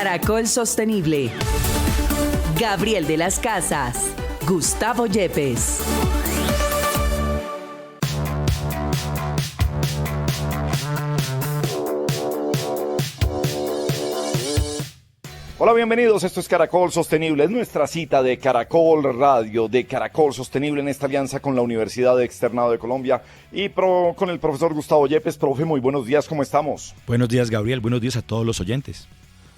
Caracol Sostenible. Gabriel de las Casas, Gustavo Yepes. Hola, bienvenidos. Esto es Caracol Sostenible. Es nuestra cita de Caracol Radio, de Caracol Sostenible en esta alianza con la Universidad Externado de Colombia y con el profesor Gustavo Yepes. Profe, muy buenos días. ¿Cómo estamos? Buenos días, Gabriel. Buenos días a todos los oyentes.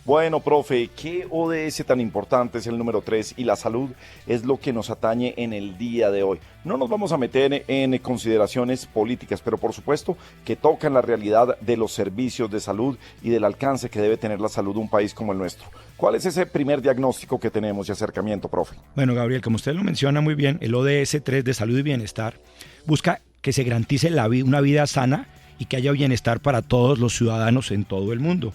Bueno, profe, ¿qué ODS tan importante es el número 3 y la salud es lo que nos atañe en el día de hoy? No nos vamos a meter en consideraciones políticas, pero por supuesto que tocan la realidad de los servicios de salud y del alcance que debe tener la salud de un país como el nuestro. ¿Cuál es ese primer diagnóstico que tenemos y acercamiento, profe? Bueno, Gabriel, como usted lo menciona muy bien, el ODS 3 de salud y bienestar busca que se garantice una vida sana y que haya bienestar para todos los ciudadanos en todo el mundo.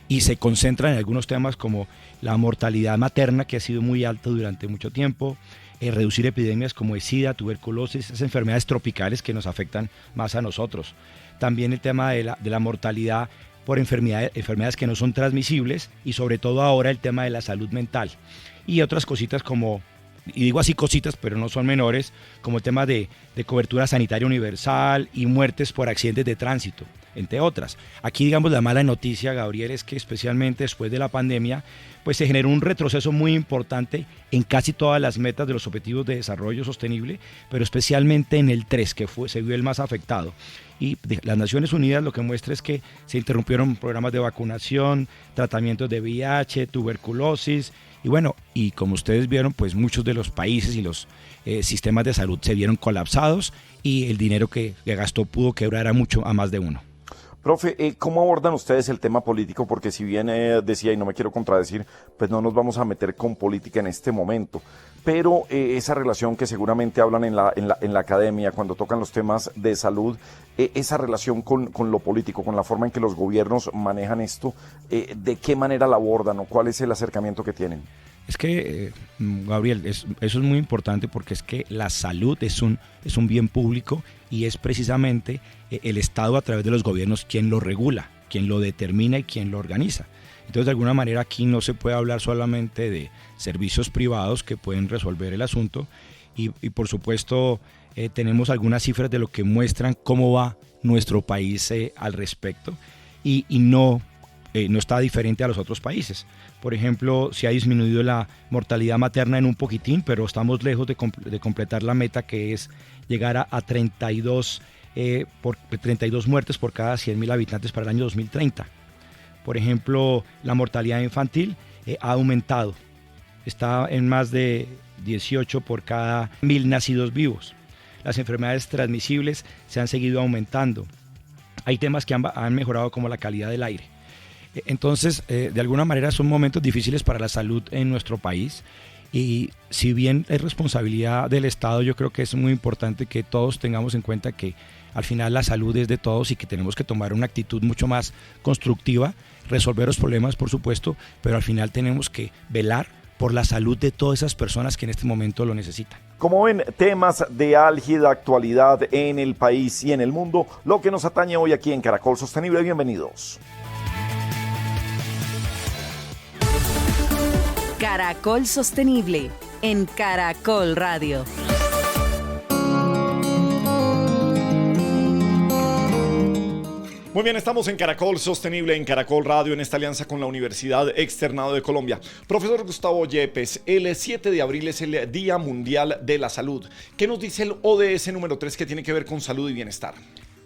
Y se concentra en algunos temas como la mortalidad materna, que ha sido muy alta durante mucho tiempo, reducir epidemias como el SIDA, tuberculosis, esas enfermedades tropicales que nos afectan más a nosotros. También el tema de la mortalidad por enfermedades que no son transmisibles y sobre todo ahora el tema de la salud mental. Y otras cositas como, y digo así cositas, pero no son menores, como el tema de cobertura sanitaria universal y muertes por accidentes de tránsito, entre otras. Aquí, digamos, la mala noticia, Gabriel, es que especialmente después de la pandemia, pues se generó un retroceso muy importante en casi todas las metas de los Objetivos de Desarrollo Sostenible, pero especialmente en el 3, que se vio el más afectado. Y las Naciones Unidas lo que muestra es que se interrumpieron programas de vacunación, tratamientos de VIH, tuberculosis, y bueno, y como ustedes vieron, pues muchos de los países y los sistemas de salud se vieron colapsados y el dinero que gastó pudo quebrar a más de uno. Profe, ¿cómo abordan ustedes el tema político? Porque si bien decía, y no me quiero contradecir, pues no nos vamos a meter con política en este momento, pero esa relación que seguramente hablan en la academia cuando tocan los temas de salud, esa relación con lo político, con la forma en que los gobiernos manejan esto, ¿de qué manera la abordan o cuál es el acercamiento que tienen? Es que, Gabriel, eso es muy importante porque es que la salud es un bien público y es precisamente el Estado a través de los gobiernos quien lo regula, quien lo determina y quien lo organiza. Entonces, de alguna manera aquí no se puede hablar solamente de servicios privados que pueden resolver el asunto y por supuesto tenemos algunas cifras de lo que muestran cómo va nuestro país al respecto y no está diferente a los otros países. Por ejemplo, se ha disminuido la mortalidad materna en un poquitín, pero estamos lejos de completar la meta que es llegar a 32 muertes por cada 100.000 habitantes para el año 2030. Por ejemplo, la mortalidad infantil ha aumentado, está en más de 18 por cada 1.000 nacidos vivos. Las enfermedades transmisibles se han seguido aumentando. Hay temas que han mejorado como la calidad del aire. Entonces, de alguna manera son momentos difíciles para la salud en nuestro país y si bien es responsabilidad del Estado, yo creo que es muy importante que todos tengamos en cuenta que al final la salud es de todos y que tenemos que tomar una actitud mucho más constructiva, resolver los problemas por supuesto, pero al final tenemos que velar por la salud de todas esas personas que en este momento lo necesitan. Como ven, temas de álgida actualidad en el país y en el mundo, lo que nos atañe hoy aquí en Caracol Sostenible. Bienvenidos. Caracol Sostenible en Caracol Radio. Muy bien, estamos en Caracol Sostenible, en Caracol Radio, en esta alianza con la Universidad Externado de Colombia. Profesor Gustavo Yepes, el 7 de abril es el Día Mundial de la Salud. ¿Qué nos dice el ODS número 3 que tiene que ver con salud y bienestar?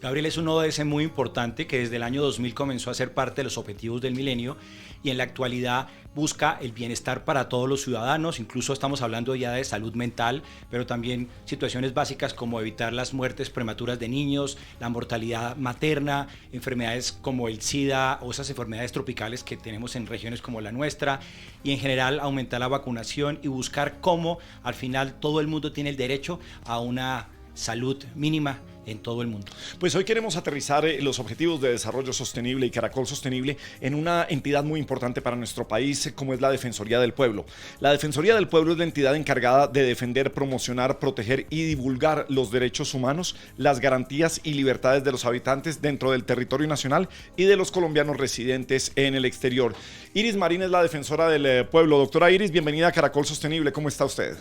Gabriel, es un ODS muy importante que desde el año 2000 comenzó a ser parte de los objetivos del milenio y en la actualidad busca el bienestar para todos los ciudadanos, incluso estamos hablando ya de salud mental, pero también situaciones básicas como evitar las muertes prematuras de niños, la mortalidad materna, enfermedades como el SIDA o esas enfermedades tropicales que tenemos en regiones como la nuestra y en general aumentar la vacunación y buscar cómo al final todo el mundo tiene el derecho a una salud mínima en todo el mundo. Pues hoy queremos aterrizar los objetivos de desarrollo sostenible y Caracol Sostenible en una entidad muy importante para nuestro país, como es la Defensoría del Pueblo. La Defensoría del Pueblo es la entidad encargada de defender, promocionar, proteger y divulgar los derechos humanos, las garantías y libertades de los habitantes dentro del territorio nacional y de los colombianos residentes en el exterior. Iris Marín es la defensora del pueblo. Doctora Iris, bienvenida a Caracol Sostenible. ¿Cómo está usted?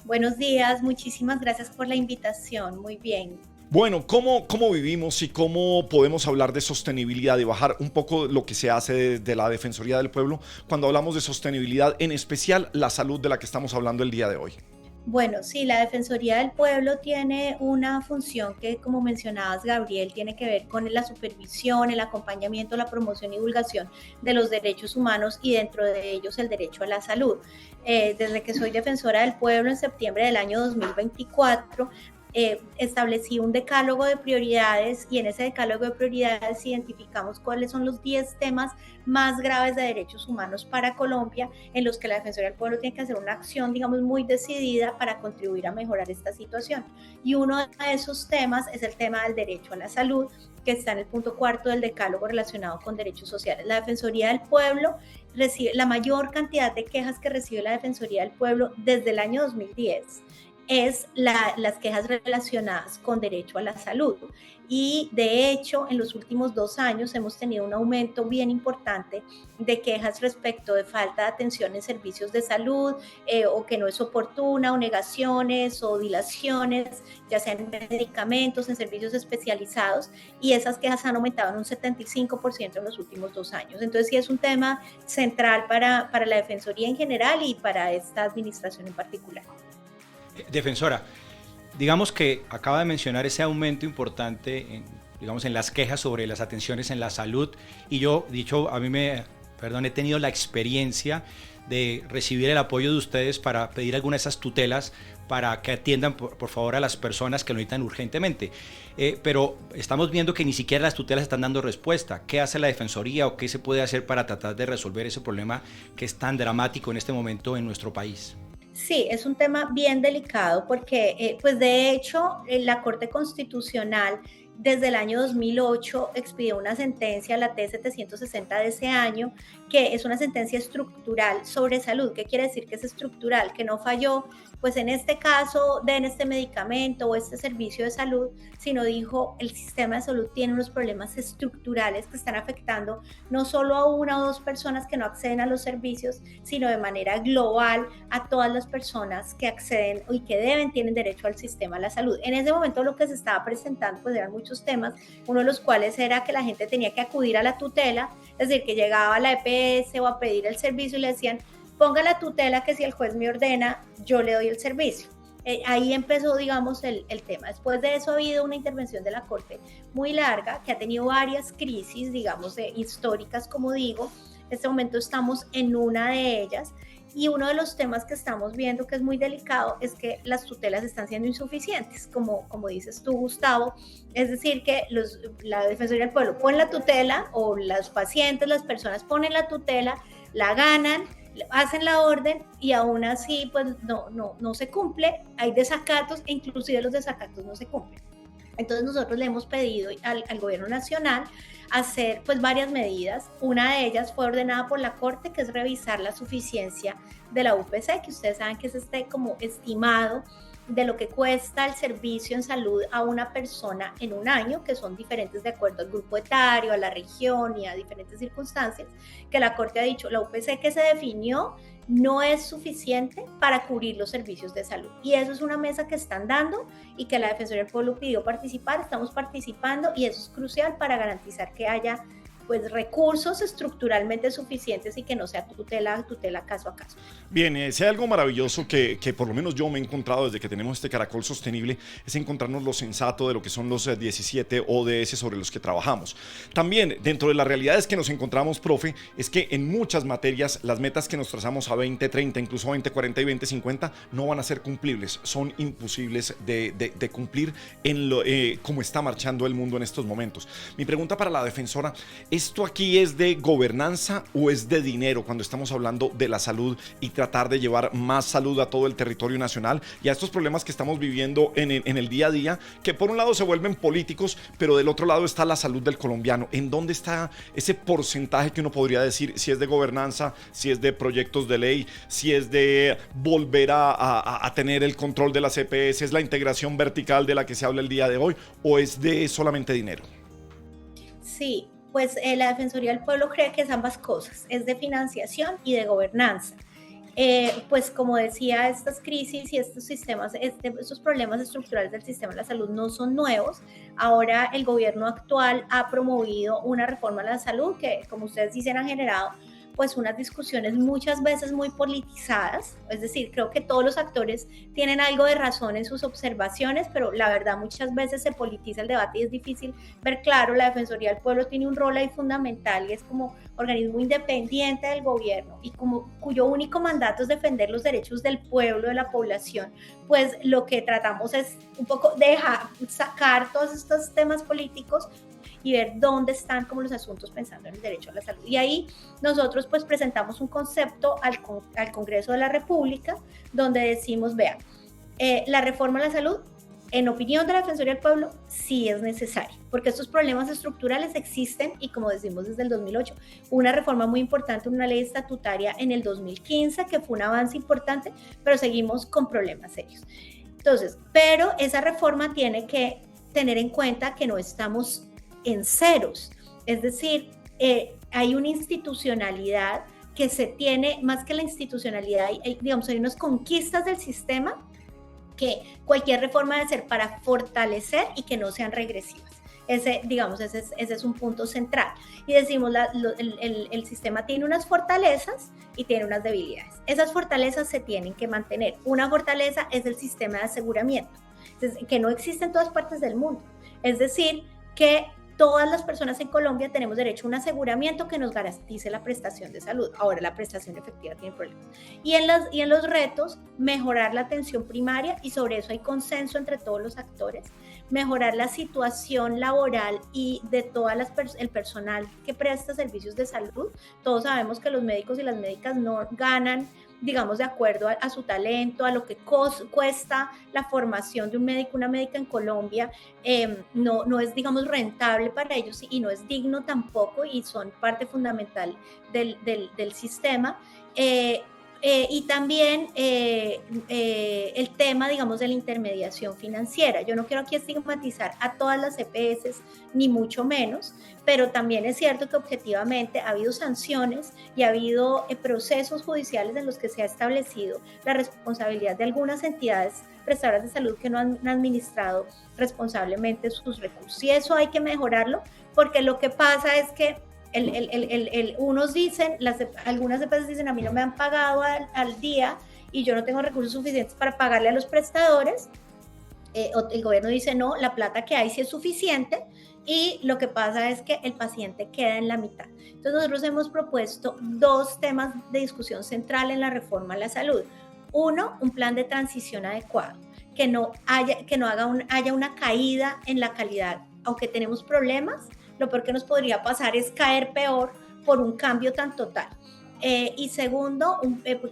Buenos días, muchísimas gracias por la invitación. Muy bien. Bueno, ¿cómo vivimos y cómo podemos hablar de sostenibilidad y bajar un poco lo que se hace desde la Defensoría del Pueblo cuando hablamos de sostenibilidad, en especial la salud de la que estamos hablando el día de hoy? Bueno, sí, la Defensoría del Pueblo tiene una función que, como mencionabas, Gabriel, tiene que ver con la supervisión, el acompañamiento, la promoción y divulgación de los derechos humanos y dentro de ellos el derecho a la salud. Desde que soy defensora del pueblo en septiembre del año 2024, establecí un decálogo de prioridades y en ese decálogo de prioridades identificamos cuáles son los 10 temas más graves de derechos humanos para Colombia en los que la Defensoría del Pueblo tiene que hacer una acción, digamos, muy decidida para contribuir a mejorar esta situación. Y uno de esos temas es el tema del derecho a la salud, que está en el punto 4 del decálogo relacionado con derechos sociales. La Defensoría del Pueblo recibe la mayor cantidad de quejas que recibe la Defensoría del Pueblo desde el año 2010. Es las quejas relacionadas con derecho a la salud. Y de hecho, en los últimos 2 años hemos tenido un aumento bien importante de quejas respecto de falta de atención en servicios de salud o que no es oportuna, o negaciones o dilaciones, ya sean en medicamentos, en servicios especializados, y esas quejas han aumentado en un 75% en los últimos 2 años. Entonces sí es un tema central para la Defensoría en general y para esta administración en particular. Defensora, digamos que acaba de mencionar ese aumento importante en las quejas sobre las atenciones en la salud y yo, he tenido la experiencia de recibir el apoyo de ustedes para pedir alguna de esas tutelas para que atiendan por favor a las personas que lo necesitan urgentemente. Pero estamos viendo que ni siquiera las tutelas están dando respuesta. ¿Qué hace la Defensoría o qué se puede hacer para tratar de resolver ese problema que es tan dramático en este momento en nuestro país? Sí, es un tema bien delicado porque, pues de hecho, la Corte Constitucional desde el año 2008 expidió una sentencia, la T-760 de ese año, que es una sentencia estructural sobre salud. ¿Qué quiere decir que es estructural? Que no falló, pues en este caso, den este medicamento o este servicio de salud, sino dijo, el sistema de salud tiene unos problemas estructurales que están afectando no solo a 1 o 2 personas que no acceden a los servicios, sino de manera global a todas las personas que acceden y que tienen derecho al sistema de la salud. En ese momento lo que se estaba presentando pues eran muchos temas, uno de los cuales era que la gente tenía que acudir a la tutela, es decir, que llegaba a la EPS o a pedir el servicio y le decían, ponga la tutela que si el juez me ordena, yo le doy el servicio. Ahí empezó, digamos, el tema. Después de eso ha habido una intervención de la Corte muy larga, que ha tenido varias crisis, digamos, históricas, como digo. En este momento estamos en una de ellas. Y uno de los temas que estamos viendo que es muy delicado es que las tutelas están siendo insuficientes, como dices tú, Gustavo. Es decir, que la Defensoría del Pueblo pone la tutela o los pacientes, las personas ponen la tutela, la ganan, hacen la orden y aún así pues no se cumple, hay desacatos e inclusive los desacatos no se cumplen. Entonces nosotros le hemos pedido al gobierno nacional hacer pues varias medidas. Una de ellas fue ordenada por la Corte, que es revisar la suficiencia de la UPC, que ustedes saben que es como estimado de lo que cuesta el servicio en salud a una persona en un año, que son diferentes de acuerdo al grupo etario, a la región y a diferentes circunstancias, que la Corte ha dicho, la UPC que se definió no es suficiente para cubrir los servicios de salud. Y eso es una mesa que están dando y que la Defensoría del Pueblo pidió participar, estamos participando y eso es crucial para garantizar que haya pues recursos estructuralmente suficientes y que no sea tutela caso a caso. Bien, si hay algo maravilloso que por lo menos yo me he encontrado desde que tenemos este Caracol Sostenible, es encontrarnos lo sensato de lo que son los 17 ODS sobre los que trabajamos. También, dentro de las realidades que nos encontramos, profe, es que en muchas materias las metas que nos trazamos a 2030, incluso 2040 y 2050, no van a ser cumplibles, son imposibles de cumplir en como está marchando el mundo en estos momentos. Mi pregunta para la defensora es ¿esto aquí es de gobernanza o es de dinero cuando estamos hablando de la salud y tratar de llevar más salud a todo el territorio nacional y a estos problemas que estamos viviendo en el día a día, que por un lado se vuelven políticos, pero del otro lado está la salud del colombiano? ¿En dónde está ese porcentaje que uno podría decir si es de gobernanza, si es de proyectos de ley, si es de volver a tener el control de las EPS, es la integración vertical de la que se habla el día de hoy, o es de solamente dinero? Sí, pues la Defensoría del Pueblo cree que es ambas cosas, es de financiación y de gobernanza. Pues como decía, estas crisis y estos sistemas, estos problemas estructurales del sistema de la salud no son nuevos. Ahora el gobierno actual ha promovido una reforma a la salud que, como ustedes dicen, han generado pues unas discusiones muchas veces muy politizadas. Es decir, creo que todos los actores tienen algo de razón en sus observaciones, pero la verdad muchas veces se politiza el debate y es difícil ver claro. La Defensoría del Pueblo tiene un rol ahí fundamental y es como organismo independiente del gobierno y cuyo único mandato es defender los derechos del pueblo, de la población. Pues lo que tratamos es un poco sacar todos estos temas políticos y ver dónde están como los asuntos pensando en el derecho a la salud. Y ahí nosotros pues presentamos un concepto al Congreso de la República donde decimos, vean, la reforma a la salud, en opinión de la Defensoría del Pueblo, sí es necesaria, porque estos problemas estructurales existen y como decimos desde el 2008, una reforma muy importante, una ley estatutaria en el 2015 que fue un avance importante, pero seguimos con problemas serios. Entonces, pero esa reforma tiene que tener en cuenta que no estamos en ceros, es decir, hay una institucionalidad que se tiene, más que la institucionalidad, digamos, hay unas conquistas del sistema que cualquier reforma debe ser para fortalecer y que no sean regresivas. Ese es un punto central. Y decimos, el sistema tiene unas fortalezas y tiene unas debilidades. Esas fortalezas se tienen que mantener. Una fortaleza es el sistema de aseguramiento, que no existe en todas partes del mundo. Es decir, que todas las personas en Colombia tenemos derecho a un aseguramiento que nos garantice la prestación de salud. Ahora, la prestación efectiva tiene problemas. Y en los retos, mejorar la atención primaria, y sobre eso hay consenso entre todos los actores, mejorar la situación laboral y de todo el personal que presta servicios de salud. Todos sabemos que los médicos y las médicas no ganan, digamos, de acuerdo a su talento, a lo que cuesta la formación de un médico, una médica en Colombia, no es, digamos, rentable para ellos y no es digno tampoco, y son parte fundamental del sistema. Y también el tema, digamos, de la intermediación financiera. Yo no quiero aquí estigmatizar a todas las EPS, ni mucho menos, pero también es cierto que objetivamente ha habido sanciones y ha habido procesos judiciales en los que se ha establecido la responsabilidad de algunas entidades prestadoras de salud que no han administrado responsablemente sus recursos. Y eso hay que mejorarlo, porque lo que pasa es que unos dicen, algunas EPS dicen, a mí no me han pagado al día y yo no tengo recursos suficientes para pagarle a los prestadores. El gobierno dice, no, la plata que hay sí es suficiente, y lo que pasa es que el paciente queda en la mitad. Entonces nosotros hemos propuesto dos temas de discusión central en la reforma a la salud. Uno, un plan de transición adecuado, que no haya una caída en la calidad. Aunque tenemos problemas, lo peor que nos podría pasar es caer peor por un cambio tan total. Y segundo,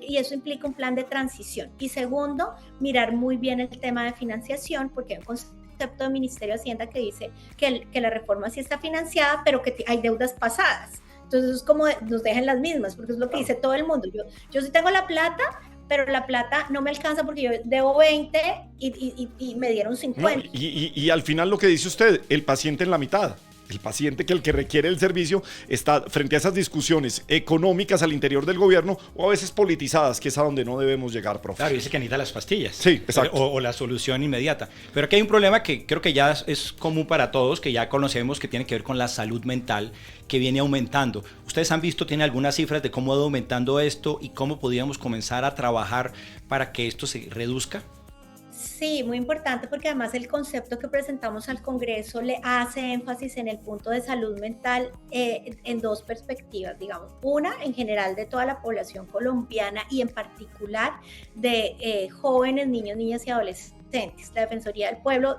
y eso implica un plan de transición. Y segundo, mirar muy bien el tema de financiación, porque hay un concepto del Ministerio de Hacienda que dice que la reforma sí está financiada, pero que hay deudas pasadas. Entonces es como nos dejan las mismas, porque es lo que dice todo el mundo. Yo sí tengo la plata, pero la plata no me alcanza porque yo debo 20 y me dieron 50. No, y al final lo que dice usted, el paciente en la mitad. El paciente, el que requiere el servicio, está frente a esas discusiones económicas al interior del gobierno, o a veces politizadas, que es a donde no debemos llegar, profe. Claro, dice que necesita las pastillas. Sí, exacto. O la solución inmediata. Pero aquí hay un problema que creo que ya es común para todos, que ya conocemos, que tiene que ver con la salud mental, que viene aumentando. ¿Ustedes han visto, tienen algunas cifras de cómo ha ido aumentando esto y cómo podríamos comenzar a trabajar para que esto se reduzca? Sí, muy importante, porque además el concepto que presentamos al Congreso le hace énfasis en el punto de salud mental en dos perspectivas, digamos. Una, en general de toda la población colombiana y en particular de jóvenes, niños, niñas y adolescentes. La Defensoría del Pueblo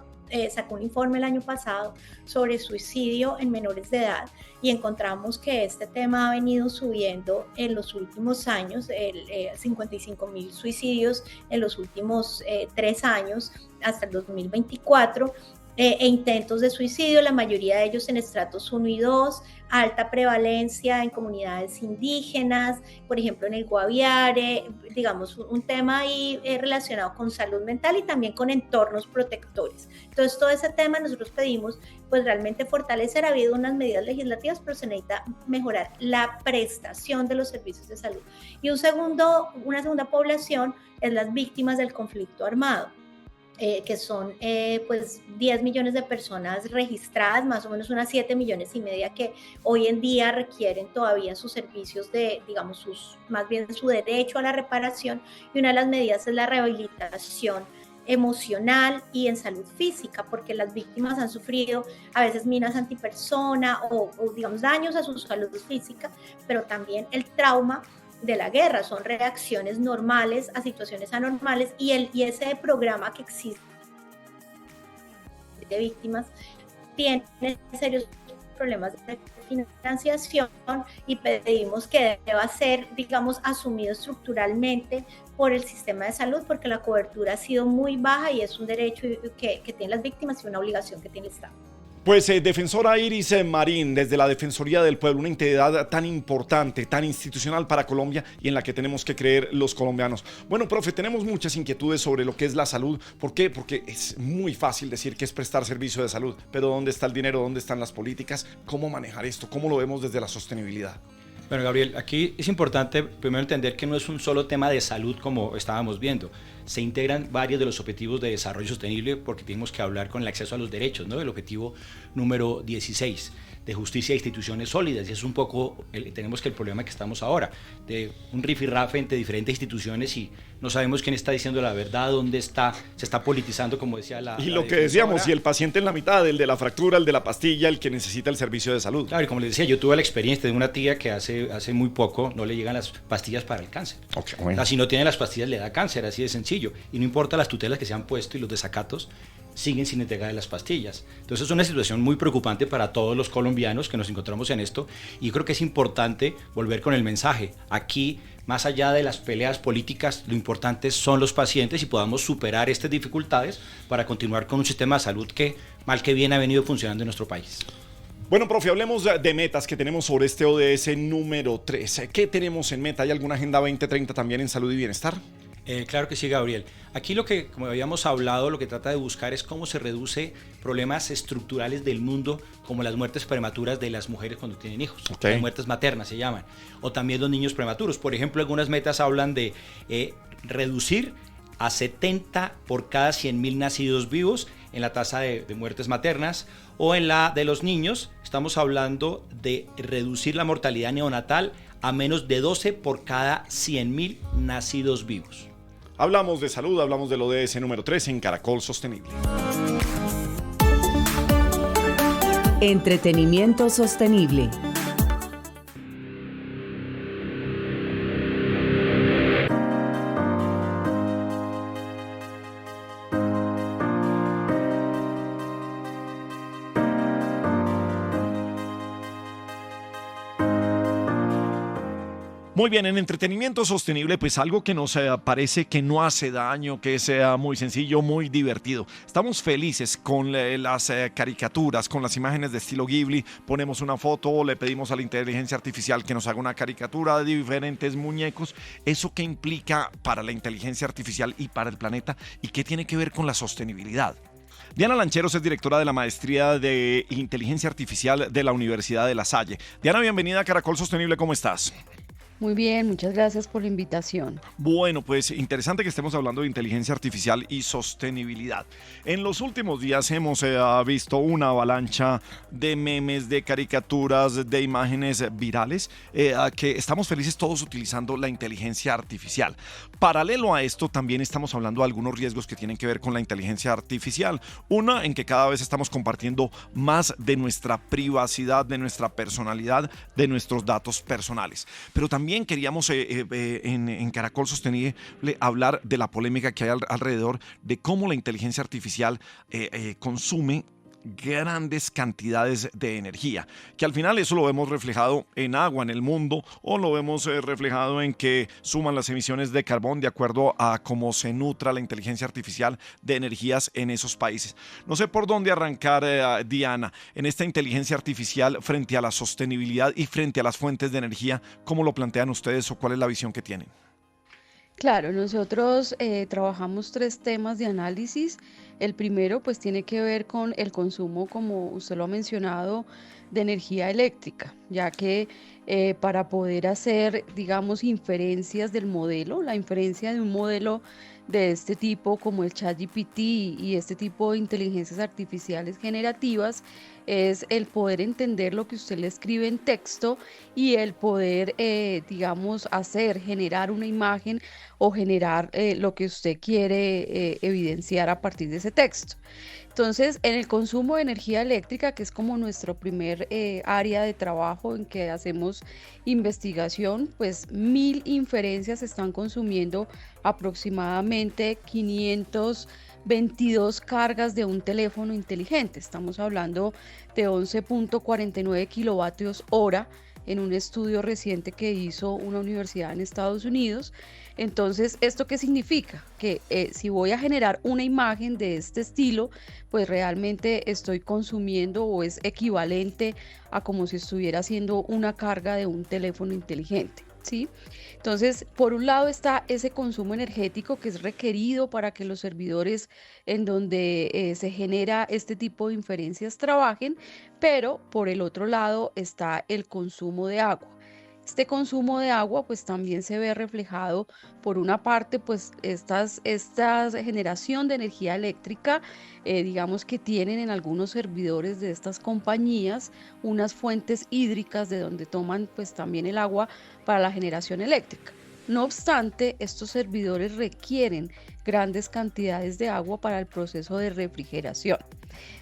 sacó un informe el año pasado sobre suicidio en menores de edad y encontramos que este tema ha venido subiendo en los últimos años, 55.000 suicidios en los últimos 3 años hasta el 2024. E intentos de suicidio, la mayoría de ellos en estratos 1 y 2, alta prevalencia en comunidades indígenas, por ejemplo en el Guaviare, digamos un tema ahí relacionado con salud mental y también con entornos protectores. Entonces todo ese tema nosotros pedimos pues realmente fortalecer, ha habido unas medidas legislativas, pero se necesita mejorar la prestación de los servicios de salud. Y una segunda población es las víctimas del conflicto armado. Que son pues 10 millones de personas registradas, más o menos unas 7,5 millones que hoy en día requieren todavía sus servicios de, digamos, más bien su derecho a la reparación, y una de las medidas es la rehabilitación emocional y en salud física, porque las víctimas han sufrido a veces minas antipersona o digamos daños a su salud física, pero también el trauma de la guerra, son reacciones normales a situaciones anormales y ese programa que existe de víctimas tiene serios problemas de financiación y pedimos que deba ser, digamos, asumido estructuralmente por el sistema de salud porque la cobertura ha sido muy baja y es un derecho que tienen las víctimas y una obligación que tiene el Estado. Pues defensora Iris Marín, desde la Defensoría del Pueblo, una entidad tan importante, tan institucional para Colombia y en la que tenemos que creer los colombianos. Bueno, profe, tenemos muchas inquietudes sobre lo que es la salud. ¿Por qué? Porque es muy fácil decir que es prestar servicio de salud, pero ¿dónde está el dinero? ¿Dónde están las políticas? ¿Cómo manejar esto? ¿Cómo lo vemos desde la sostenibilidad? Bueno, Gabriel, aquí es importante primero entender que no es un solo tema de salud como estábamos viendo. Se integran varios de los objetivos de desarrollo sostenible porque tenemos que hablar con el acceso a los derechos, ¿no? El objetivo número 16 de justicia e instituciones sólidas, y es un poco, tenemos que el problema que estamos ahora, de un rifirrafe entre diferentes instituciones y no sabemos quién está diciendo la verdad, dónde está, se está politizando, como decía la... Y lo que decíamos, si el paciente en la mitad, el de la fractura, el de la pastilla, el que necesita el servicio de salud. Claro, y como les decía, yo tuve la experiencia de una tía que hace muy poco no le llegan las pastillas para el cáncer. Okay, bueno. O sea, si no tiene las pastillas le da cáncer, así de sencillo. Y no importa las tutelas que se han puesto y los desacatos, siguen sin entregar las pastillas. Entonces es una situación muy preocupante para todos los colombianos que nos encontramos en esto, y yo creo que es importante volver con el mensaje. Aquí, más allá de las peleas políticas, lo importante son los pacientes y podamos superar estas dificultades para continuar con un sistema de salud que, mal que bien, ha venido funcionando en nuestro país. Bueno, profe, hablemos de metas que tenemos sobre este ODS número 3. ¿Qué tenemos en meta? ¿Hay alguna Agenda 2030 también en salud y bienestar? Claro que sí, Gabriel. Aquí lo que, como habíamos hablado, lo que trata de buscar es cómo se reduce problemas estructurales del mundo, como las muertes prematuras de las mujeres cuando tienen hijos, okay. Las muertes maternas se llaman, o también los niños prematuros. Por ejemplo, algunas metas hablan de reducir a 70 por cada 100,000 nacidos vivos en la tasa de muertes maternas, o en la de los niños estamos hablando de reducir la mortalidad neonatal a menos de 12 por cada 100,000 nacidos vivos. Hablamos de salud, hablamos del ODS número 3 en Caracol Sostenible. Entretenimiento sostenible. Muy bien, en entretenimiento sostenible, pues algo que nos parece que no hace daño, que sea muy sencillo, muy divertido. Estamos felices con las caricaturas, con las imágenes de estilo Ghibli. Ponemos una foto, le pedimos a la inteligencia artificial que nos haga una caricatura de diferentes muñecos. ¿Eso qué implica para la inteligencia artificial y para el planeta? ¿Y qué tiene que ver con la sostenibilidad? Diana Lancheros es directora de la Maestría de Inteligencia Artificial de la Universidad de La Salle. Diana, bienvenida a Caracol Sostenible, ¿cómo estás? Muy bien, muchas gracias por la invitación. Bueno, pues interesante que estemos hablando de inteligencia artificial y sostenibilidad. En los últimos días hemos visto una avalancha de memes, de caricaturas, de imágenes virales, que estamos felices todos utilizando la inteligencia artificial. Paralelo a esto, también estamos hablando de algunos riesgos que tienen que ver con la inteligencia artificial. Una, en que cada vez estamos compartiendo más de nuestra privacidad, de nuestra personalidad, de nuestros datos personales. Pero también también queríamos en Caracol Sostenible hablar de la polémica que hay alrededor de cómo la inteligencia artificial consume grandes cantidades de energía, que al final eso lo vemos reflejado en agua en el mundo, o lo vemos reflejado en que suman las emisiones de carbón de acuerdo a cómo se nutra la inteligencia artificial de energías en esos países. No sé por dónde arrancar, Diana, en esta inteligencia artificial frente a la sostenibilidad y frente a las fuentes de energía. ¿Cómo lo plantean ustedes o cuál es la visión que tienen? Claro, nosotros trabajamos 3 temas de análisis. El primero, pues, tiene que ver con el consumo, como usted lo ha mencionado, de energía eléctrica, ya que para poder hacer, digamos, inferencias del modelo, la inferencia de un modelo de este tipo, como el ChatGPT y este tipo de inteligencias artificiales generativas, es el poder entender lo que usted le escribe en texto y el poder, digamos, generar una imagen o generar lo que usted quiere evidenciar a partir de ese texto. Entonces, en el consumo de energía eléctrica, que es como nuestro primer área de trabajo en que hacemos investigación, pues 1000 inferencias están consumiendo aproximadamente 522 cargas de un teléfono inteligente. Estamos hablando de 11.49 kilovatios hora en un estudio reciente que hizo una universidad en Estados Unidos. Entonces, ¿esto qué significa? Que si voy a generar una imagen de este estilo, pues realmente estoy consumiendo o es equivalente a como si estuviera haciendo una carga de un teléfono inteligente, ¿sí? Entonces, por un lado está ese consumo energético que es requerido para que los servidores en donde se genera este tipo de inferencias trabajen, pero por el otro lado está el consumo de agua. Este consumo de agua pues también se ve reflejado por una parte pues esta generación de energía eléctrica, digamos que tienen en algunos servidores de estas compañías unas fuentes hídricas de donde toman pues también el agua para la generación eléctrica. No obstante, estos servidores requieren grandes cantidades de agua para el proceso de refrigeración.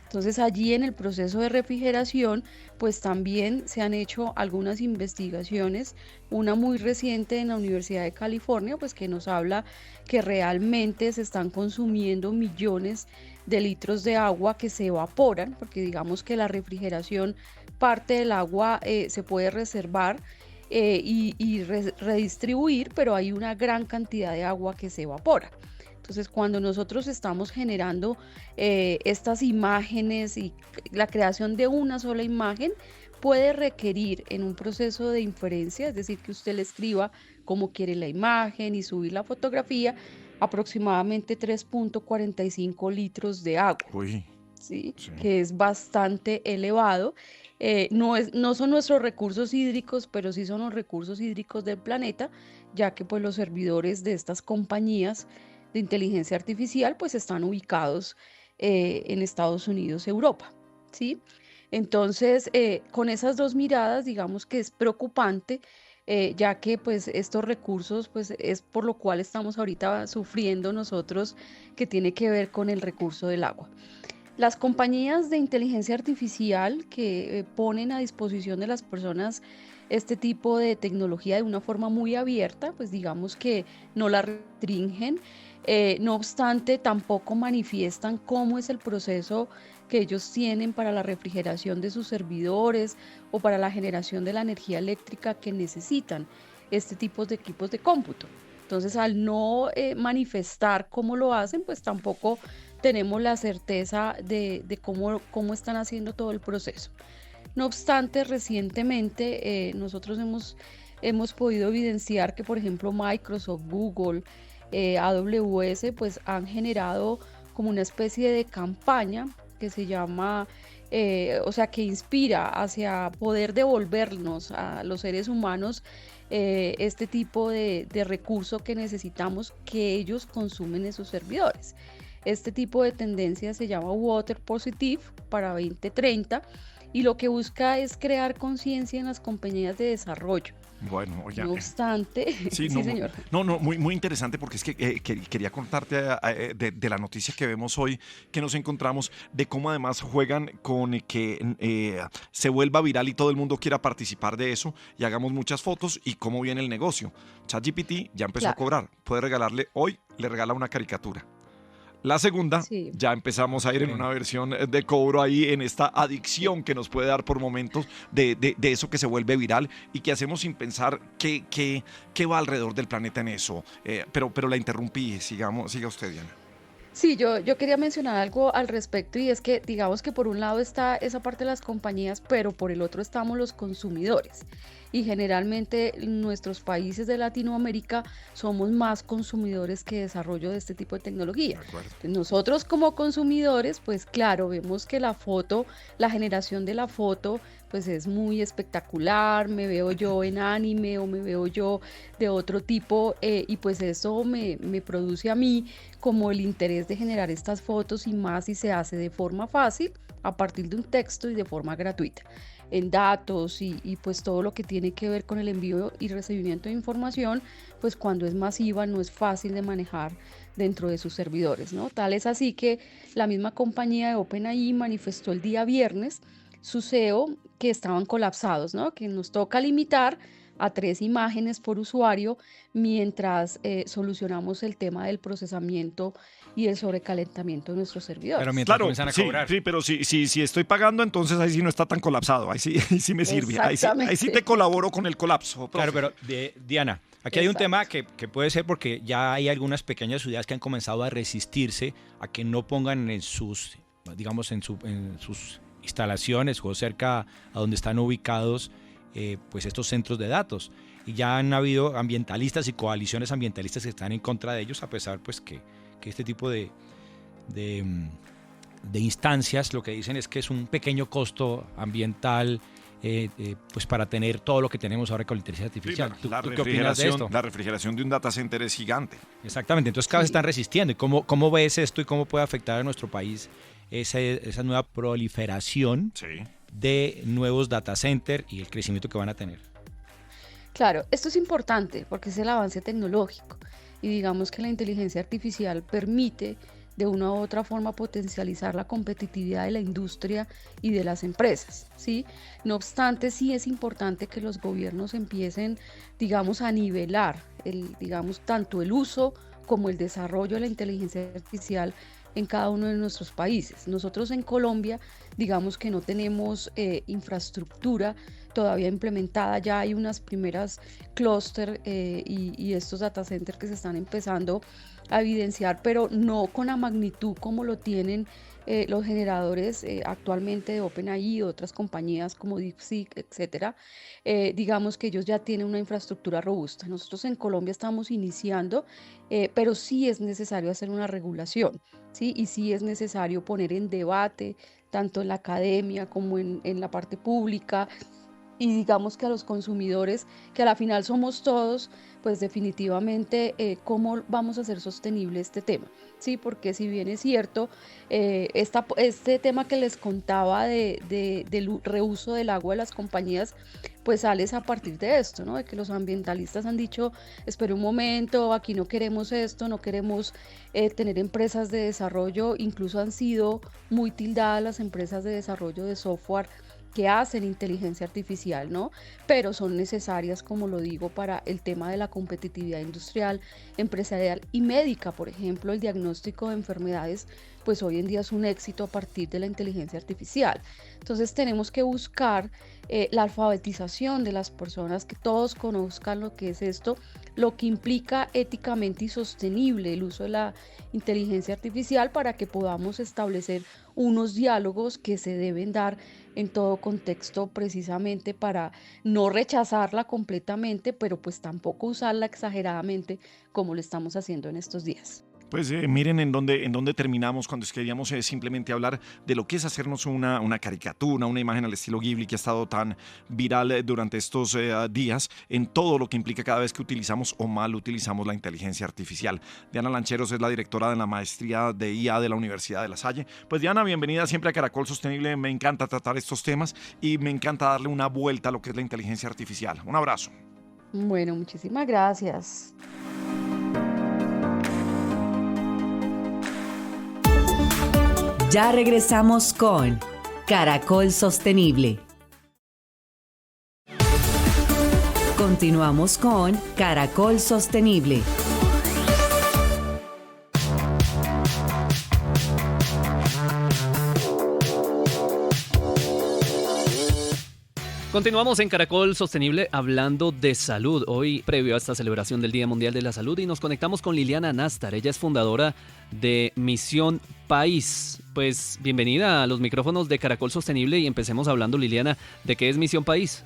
Entonces allí en el proceso de refrigeración pues también se han hecho algunas investigaciones, una muy reciente en la Universidad de California pues que nos habla que realmente se están consumiendo millones de litros de agua que se evaporan, porque digamos que la refrigeración, parte del agua se puede reservar y redistribuir, pero hay una gran cantidad de agua que se evapora. Entonces, cuando nosotros estamos generando estas imágenes y la creación de una sola imagen, puede requerir en un proceso de inferencia, es decir, que usted le escriba cómo quiere la imagen y subir la fotografía, aproximadamente 3.45 litros de agua. Uy, ¿sí? sí. Que es bastante elevado. No son nuestros recursos hídricos, pero sí son los recursos hídricos del planeta, ya que pues los servidores de estas compañías de inteligencia artificial pues están ubicados en Estados Unidos, Europa, ¿sí? Entonces, con esas dos miradas, digamos que es preocupante, ya que pues estos recursos pues es por lo cual estamos ahorita sufriendo nosotros, que tiene que ver con el recurso del agua. Las compañías de inteligencia artificial que ponen a disposición de las personas este tipo de tecnología de una forma muy abierta, pues digamos que no la restringen, no obstante tampoco manifiestan cómo es el proceso que ellos tienen para la refrigeración de sus servidores o para la generación de la energía eléctrica que necesitan este tipo de equipos de cómputo. Entonces, al no manifestar cómo lo hacen, pues tampoco tenemos la certeza de cómo están haciendo todo el proceso. No obstante, recientemente nosotros hemos podido evidenciar que, por ejemplo, Microsoft, Google, AWS, pues han generado como una especie de campaña que se llama, que inspira hacia poder devolvernos a los seres humanos este tipo de recurso que necesitamos que ellos consumen en sus servidores. Este tipo de tendencia se llama Water Positive para 2030 y lo que busca es crear conciencia en las compañías de desarrollo. Bueno, oye, No obstante, sí, sí, no, señor. muy interesante porque es que quería contarte de la noticia que vemos hoy, que nos encontramos, de cómo además juegan con que se vuelva viral y todo el mundo quiera participar de eso y hagamos muchas fotos y cómo viene el negocio. ChatGPT ya empezó a Claro, cobrar, puede regalarle hoy, le regala una caricatura. La segunda, sí. ya empezamos a ir en una versión de cobro ahí, en esta adicción que nos puede dar por momentos de eso que se vuelve viral y que hacemos sin pensar qué va alrededor del planeta en eso. Pero la interrumpí, siga usted, Diana. Sí, yo quería mencionar algo al respecto y es que digamos que por un lado está esa parte de las compañías, pero por el otro estamos los consumidores. Y generalmente en nuestros países de Latinoamérica somos más consumidores que desarrollo de este tipo de tecnología. De acuerdo. Nosotros como consumidores, pues claro, vemos que la foto, la generación de la foto, pues es muy espectacular, me veo yo en anime o me veo yo de otro tipo y pues eso me produce a mí como el interés de generar estas fotos y más si se hace de forma fácil a partir de un texto y de forma gratuita en datos y pues todo lo que tiene que ver con el envío y recibimiento de información, pues cuando es masiva no es fácil de manejar dentro de sus servidores, ¿no? Tal es así que la misma compañía de OpenAI manifestó el día viernes su SEO que estaban colapsados, ¿no? Que nos toca limitar a 3 imágenes por usuario mientras solucionamos el tema del procesamiento y el sobrecalentamiento de nuestros servidores. Pero mientras Claro, comienzan a sí, cobrar. sí, pero si estoy pagando, entonces ahí sí no está tan colapsado, ahí sí me sirve, ahí sí Exactamente. te colaboro con el colapso, profe. Claro, pero Diana, aquí hay un Exacto. tema que puede ser porque ya hay algunas pequeñas ciudades que han comenzado a resistirse a que no pongan en sus, digamos, en sus instalaciones o cerca a donde están ubicados pues estos centros de datos. Y ya han habido ambientalistas y coaliciones ambientalistas que están en contra de ellos, a pesar pues que este tipo de instancias lo que dicen es que es un pequeño costo ambiental pues para tener todo lo que tenemos ahora con la inteligencia artificial. Sí, ¿Tú qué opinas de esto? la refrigeración de un data center es gigante. Exactamente, entonces cada vez están resistiendo. ¿Y cómo ves esto y cómo puede afectar a nuestro país esa nueva proliferación Sí. de nuevos data centers y el crecimiento que van a tener? Claro, esto es importante porque es el avance tecnológico y digamos que la inteligencia artificial permite de una u otra forma potencializar la competitividad de la industria y de las empresas, ¿sí? No obstante, sí es importante que los gobiernos empiecen, digamos, a nivelar digamos, tanto el uso como el desarrollo de la inteligencia artificial en cada uno de nuestros países. Nosotros en Colombia, digamos que no tenemos infraestructura todavía implementada, ya hay unas primeras clúster y estos data centers que se están empezando a evidenciar, pero no con la magnitud como lo tienen los generadores actualmente de OpenAI y otras compañías como DeepSeek, etcétera. Digamos que ellos ya tienen una infraestructura robusta. Nosotros en Colombia estamos iniciando, pero sí es necesario hacer una regulación, ¿sí? Y sí es necesario poner en debate, tanto en la academia como en la parte pública, y digamos que a los consumidores, que a la final somos todos, pues definitivamente cómo vamos a hacer sostenible este tema, ¿sí? Porque si bien es cierto, este tema que les contaba del reuso del agua de las compañías, pues sale a partir de esto, ¿no? De que los ambientalistas han dicho, espere un momento, aquí no queremos esto, no queremos tener empresas de desarrollo, incluso han sido muy tildadas las empresas de desarrollo de software que hacen inteligencia artificial, ¿no? Pero son necesarias, como lo digo, para el tema de la competitividad industrial, empresarial y médica. Por ejemplo, el diagnóstico de enfermedades, pues hoy en día es un éxito a partir de la inteligencia artificial. Entonces tenemos que buscar la alfabetización de las personas, que todos conozcan lo que es esto, lo que implica éticamente y sostenible el uso de la inteligencia artificial para que podamos establecer unos diálogos que se deben dar en todo contexto precisamente para no rechazarla completamente, pero pues tampoco usarla exageradamente como lo estamos haciendo en estos días. Pues miren en dónde terminamos cuando queríamos simplemente hablar de lo que es hacernos una caricatura, una imagen al estilo Ghibli que ha estado tan viral durante estos días en todo lo que implica cada vez que utilizamos o mal utilizamos la inteligencia artificial. Diana Lancheros es la directora de la maestría de IA de la Universidad de La Salle. Pues Diana, bienvenida siempre a Caracol Sostenible. Me encanta tratar estos temas y me encanta darle una vuelta a lo que es la inteligencia artificial. Un abrazo. Bueno, muchísimas gracias. Ya regresamos con Caracol Sostenible. Continuamos con Caracol Sostenible. Continuamos en Caracol Sostenible hablando de salud. Hoy, previo a esta celebración del Día Mundial de la Salud, y nos conectamos con Liliana Nastar. Ella es fundadora de Misión País. Pues bienvenida a los micrófonos de Caracol Sostenible y empecemos hablando, Liliana, de qué es Misión País.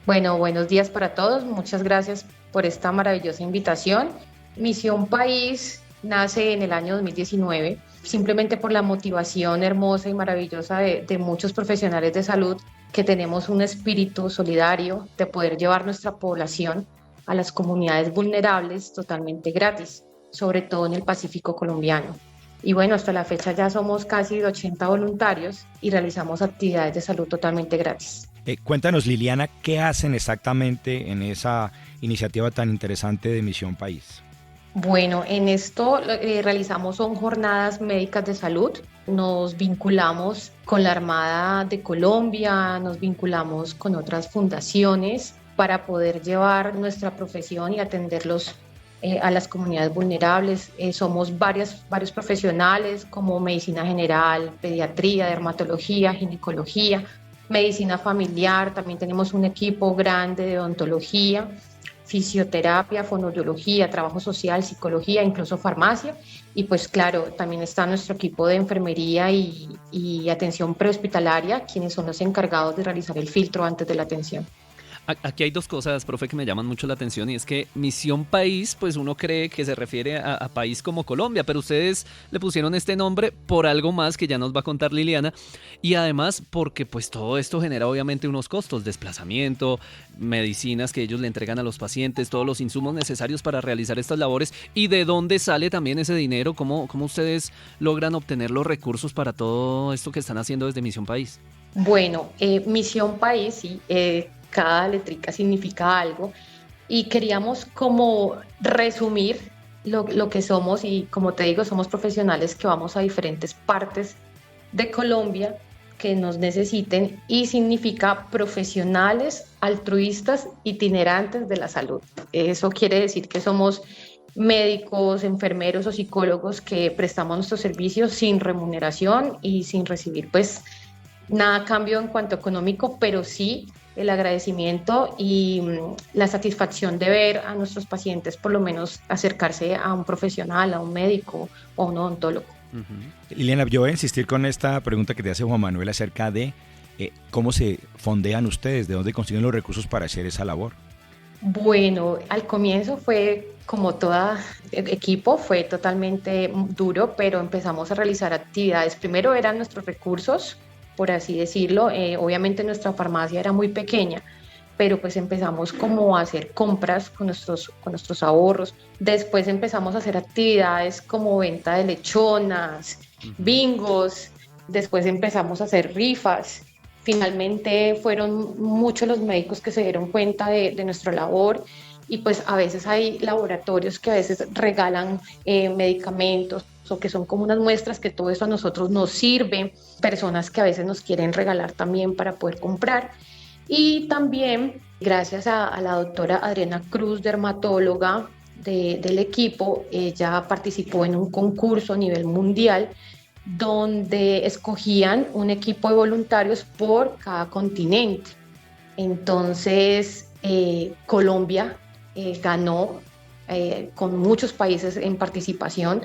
Bueno, buenos días para todos. Muchas gracias por esta maravillosa invitación. Misión País nace en el año 2019, simplemente por la motivación hermosa y maravillosa de muchos profesionales de salud que tenemos un espíritu solidario de poder llevar nuestra población a las comunidades vulnerables totalmente gratis, sobre todo en el Pacífico colombiano. Y bueno, hasta la fecha ya somos casi 80 voluntarios y realizamos actividades de salud totalmente gratis. Cuéntanos, Liliana, ¿qué hacen exactamente en esa iniciativa tan interesante de Misión País? Bueno, en esto realizamos son jornadas médicas de salud. Nos vinculamos con la Armada de Colombia, nos vinculamos con otras fundaciones para poder llevar nuestra profesión y atenderlos a las comunidades vulnerables. Somos varios profesionales como medicina general, pediatría, dermatología, ginecología, medicina familiar. También tenemos un equipo grande de odontología, fisioterapia, fonoaudiología, trabajo social, psicología, incluso farmacia. Y pues claro, también está nuestro equipo de enfermería y atención prehospitalaria, quienes son los encargados de realizar el filtro antes de la atención. Aquí hay dos cosas, profe, que me llaman mucho la atención, y es que Misión País, pues uno cree que se refiere a país como Colombia, pero ustedes le pusieron este nombre por algo más que ya nos va a contar Liliana, y además porque pues todo esto genera obviamente unos costos, desplazamiento, medicinas que ellos le entregan a los pacientes, todos los insumos necesarios para realizar estas labores. ¿Y de dónde sale también ese dinero? ¿Cómo ustedes logran obtener los recursos para todo esto que están haciendo desde Misión País? Bueno, Misión País, sí, cada letrica significa algo y queríamos como resumir lo que somos, y como te digo, somos profesionales que vamos a diferentes partes de Colombia que nos necesiten, y significa profesionales altruistas itinerantes de la salud. Eso quiere decir que somos médicos, enfermeros o psicólogos que prestamos nuestros servicios sin remuneración y sin recibir pues nada a cambio en cuanto económico, pero sí el agradecimiento y la satisfacción de ver a nuestros pacientes por lo menos acercarse a un profesional, a un médico o a un odontólogo. Uh-huh. Liliana, yo voy a insistir con esta pregunta que te hace Juan Manuel acerca de cómo se fondean ustedes, de dónde consiguen los recursos para hacer esa labor. Bueno, al comienzo fue como todo equipo, fue totalmente duro, pero empezamos a realizar actividades. Primero eran nuestros recursos, por así decirlo. Obviamente nuestra farmacia era muy pequeña, pero pues empezamos como a hacer compras con nuestros ahorros. Después empezamos a hacer actividades como venta de lechonas, bingos. Después empezamos a hacer rifas. Finalmente fueron muchos los médicos que se dieron cuenta de nuestra labor, y pues a veces hay laboratorios que a veces regalan medicamentos o que son como unas muestras, que todo eso a nosotros nos sirve, personas que a veces nos quieren regalar también para poder comprar. Y también gracias a la doctora Adriana Cruz, dermatóloga del equipo, ella participó en un concurso a nivel mundial donde escogían un equipo de voluntarios por cada continente. Entonces Colombia ganó con muchos países en participación,